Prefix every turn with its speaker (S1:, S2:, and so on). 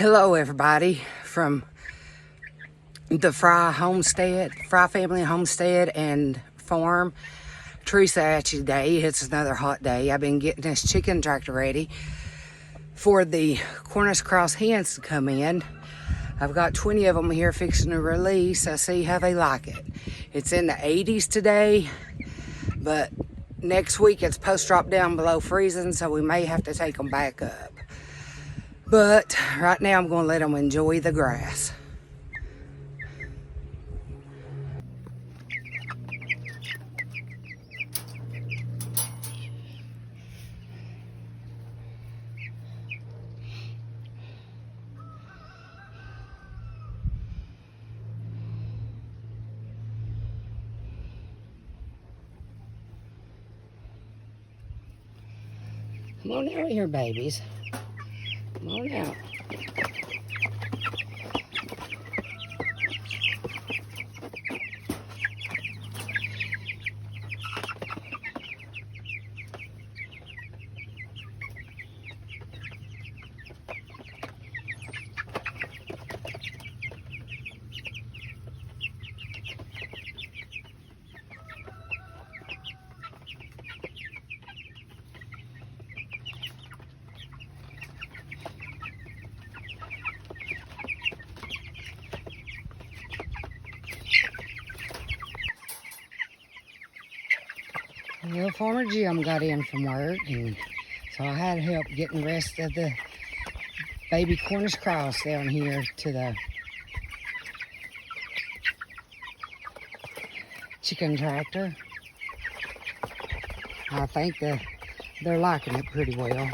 S1: Hello everybody from the Fry family homestead and farm. Teresa at you today. It's another hot day. I've been getting this chicken tractor ready for the Cornish Cross hens to come in. I've got 20 of them here fixing to release. I see how they like it. It's in the 80s today, but next week it's supposed to drop down below freezing, so we may have to take them back up. But right now I'm going to let them enjoy the grass. Come on out here, babies. Come on out. Well, Farmer Jim got in from work, and so I had help getting the rest of the baby Cornish Cross down here to the chicken tractor. I think they're liking it pretty well.